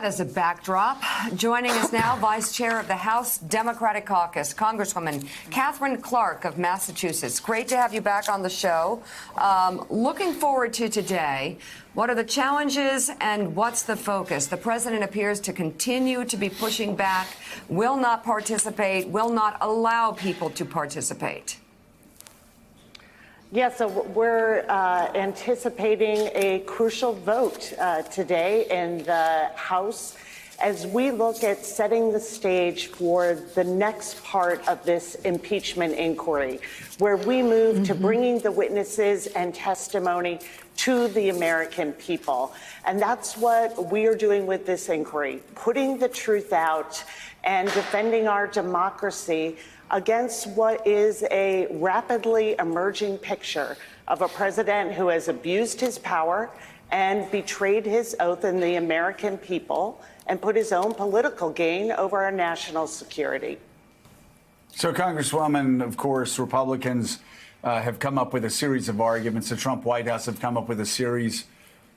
that as a backdrop, joining us now, Vice Chair of the House Democratic Caucus, Congresswoman Katherine Clark of Massachusetts. Great to have you back on the show. Looking forward to today. What are the challenges and what's the focus? The president appears to continue to be pushing back, will not participate, will not allow people to participate. Yeah, so we're anticipating a crucial vote today in the House as we look at setting the stage for the next part of this impeachment inquiry, where we move to bringing the witnesses and testimony to the American people. And that's what we are doing with this inquiry, putting the truth out and defending our democracy against what is a rapidly emerging picture of a president who has abused his power and betrayed his oath in the American people and put his own political gain over our national security. So, Congresswoman, of course, Republicans have come up with a series of arguments. The Trump White House have come up with a series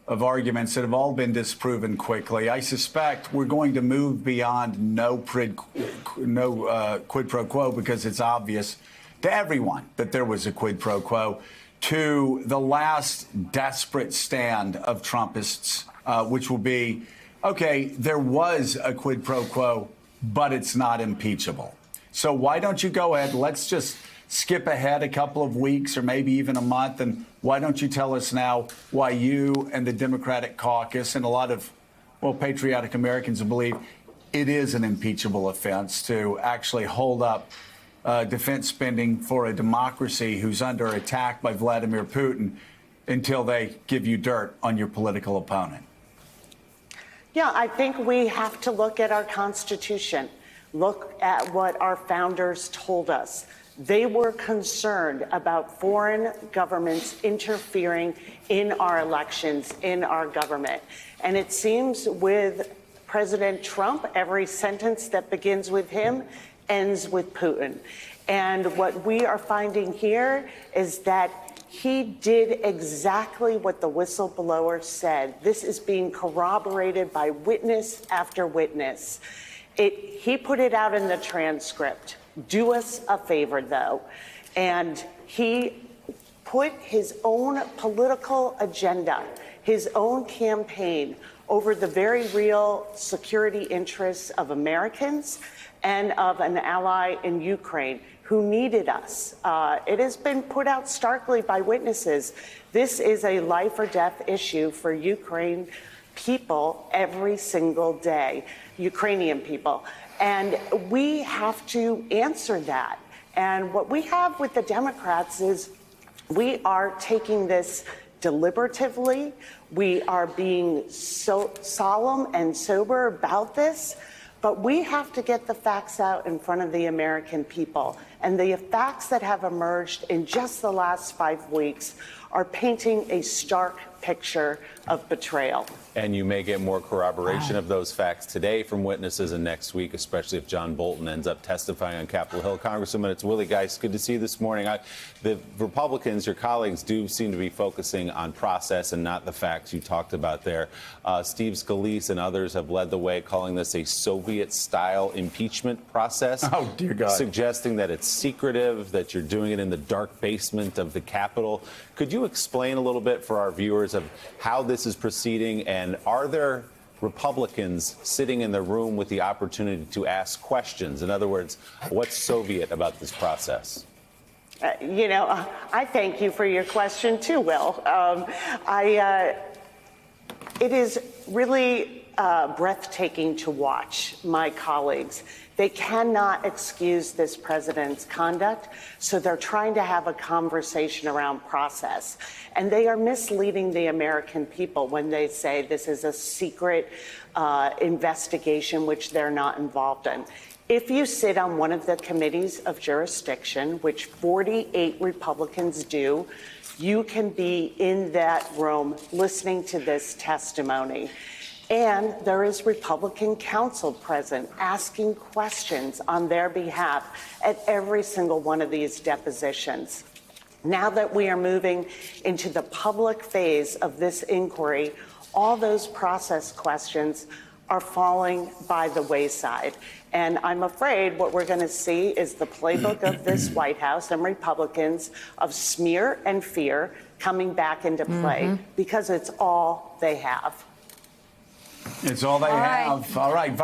of arguments that have all been disproven quickly. I suspect we're going to move beyond no quid pro quo, because it's obvious to everyone that there was a quid pro quo, to the last desperate stand of Trumpists, which will be, okay, there was a quid pro quo, but it's not impeachable. So why don't you go ahead? Let's just skip ahead a couple of weeks or maybe even a month. And why don't you tell us now why you and the Democratic caucus and a lot of, well, patriotic Americans believe it is an impeachable offense to actually hold up defense spending for a democracy who's under attack by Vladimir Putin until they give you dirt on your political opponent? Yeah, I think we have to look at our Constitution, look at what our founders told us. They were concerned about foreign governments interfering in our elections, in our government. And it seems with President Trump, every sentence that begins with him ends with Putin. And what we are finding here is that he did exactly what the whistleblower said. This is being corroborated by witness after witness. He put it out in the transcript. Do us a favor, though. And he put his own political agenda, his own campaign, over the very real security interests of Americans and of an ally in Ukraine who needed us. It has been put out starkly by witnesses. This is a life or death issue for Ukraine people every single day, Ukrainian people. And we have to answer that. And what we have with the Democrats is we are taking this deliberatively. We are being so solemn and sober about this. But we have to get the facts out in front of the American people. And the facts that have emerged in just the last 5 weeks are painting a stark picture of betrayal. And you may get more corroboration of those facts today from witnesses and next week, especially if John Bolton ends up testifying on Capitol Hill. Congresswoman, it's Willie Geist. Good to see you this morning. The Republicans, your colleagues, do seem to be focusing on process and not the facts you talked about there. Steve Scalise and others have led the way, calling this a Soviet-style impeachment process. Oh, dear God. Suggesting that it's secretive, that you're doing it in the dark basement of the Capitol. Could you explain a little bit for our viewers of how this is proceeding, and are there Republicans sitting in the room with the opportunity to ask questions? In other words, what's Soviet about this process? I thank you for your question too, Will. It is really breathtaking to watch my colleagues. They cannot excuse this president's conduct, so they're trying to have a conversation around process. And they are misleading the American people when they say this is a secret investigation, which they're not involved in. If you sit on one of the committees of jurisdiction, which 48 Republicans do, you can be in that room listening to this testimony. And there is Republican counsel present asking questions on their behalf at every single one of these depositions. Now that we are moving into the public phase of this inquiry, all those process questions are falling by the wayside. And I'm afraid what we're going to see is the playbook of this White House and Republicans of smear and fear coming back into play because it's all they have. It's all they have. All right,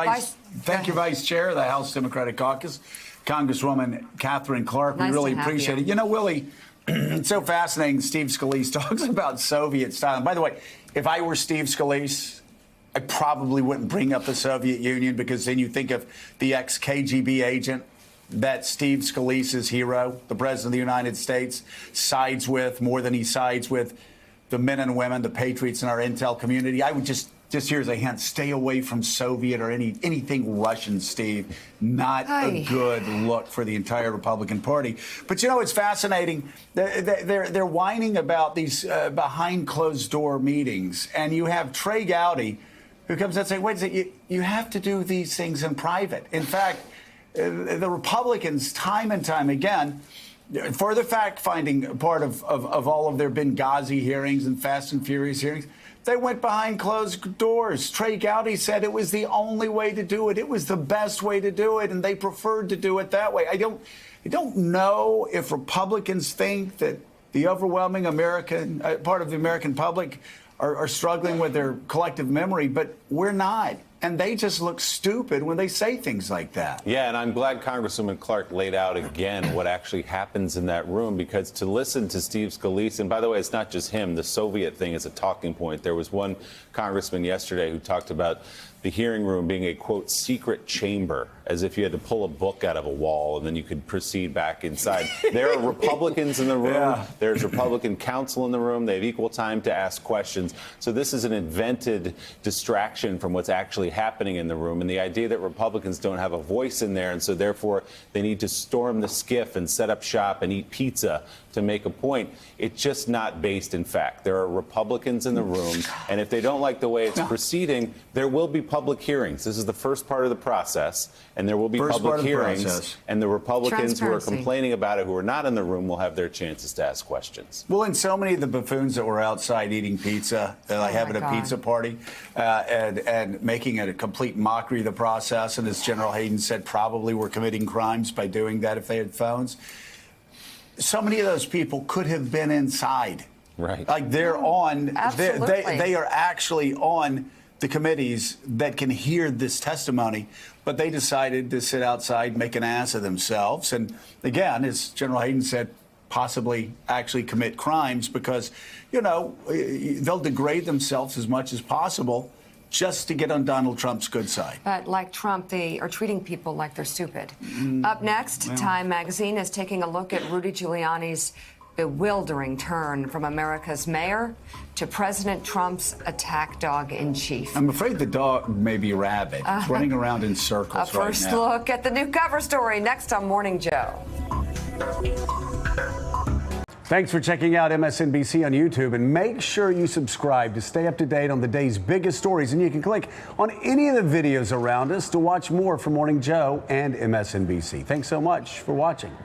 thank you, Go Vice Chair of the House Democratic Caucus, Congresswoman Katherine Clark. Nice we really to have appreciate you. it. You know, Willie, it's so fascinating. Steve Scalise talks about Soviet style. And by the way, if I were Steve Scalise, I probably wouldn't bring up the Soviet Union, because then you think of the ex-KGB agent that Steve Scalise's hero, the President of the United States, sides with more than he sides with the men and women, the patriots in our intel community. I would just here's a hint, stay away from Soviet or anything Russian, Steve. Not a good look for the entire Republican Party. But you know, it's fascinating. They're whining about these behind closed door meetings. And you have Trey Gowdy, who comes out and says, wait a second, you have to do these things in private. In fact, the Republicans, time and time again, for the fact-finding part of all of their Benghazi hearings and Fast and Furious hearings, they went behind closed doors. Trey Gowdy said it was the only way to do it. It was the best way to do it, and they preferred to do it that way. I don't know if Republicans think that the overwhelming American part of the American public are struggling with their collective memory, but we're not. And they just look stupid when they say things like that. Yeah, and I'm glad Congresswoman Clark laid out again what actually happens in that room, because to listen to Steve Scalise, and by the way, it's not just him, the Soviet thing is a talking point. There was one congressman yesterday who talked about the hearing room being a, quote, secret chamber, as if you had to pull a book out of a wall and then you could proceed back inside. There are Republicans in the room. Yeah. There's Republican counsel in the room. They have equal time to ask questions. So this is an invented distraction from what's actually happening in the room, and the idea that Republicans don't have a voice in there, and so therefore they need to storm the skiff and set up shop and eat pizza to make a point. It's just not based in fact. There are Republicans in the room, and if they don't like the way it's proceeding, there will be public hearings. This is the first part of the process, and there will be public hearings, and the Republicans who are complaining about it, who are not in the room, will have their chances to ask questions. Well, and so many of the buffoons that were outside eating pizza, like having a pizza party, and making it a complete mockery of the process, and as General Hayden said, probably were committing crimes by doing that if they had phones. So many of those people could have been inside. Right. Like they're on, Absolutely. they are actually on the committees that can hear this testimony, but they decided to sit outside, make an ass of themselves. And again, as General Hayden said, possibly actually commit crimes because, you know, they'll degrade themselves as much as possible just to get on Donald Trump's good side. But like Trump, they are treating people like they're stupid. Up next, Time Magazine is taking a look at Rudy Giuliani's bewildering turn from America's mayor to President Trump's attack dog in chief. I'm afraid the dog may be rabid. It's running around in circles right now. A first look at the new cover story next on Morning Joe. Thanks for checking out MSNBC on YouTube, and make sure you subscribe to stay up to date on the day's biggest stories. And you can click on any of the videos around us to watch more from Morning Joe and MSNBC. Thanks so much for watching.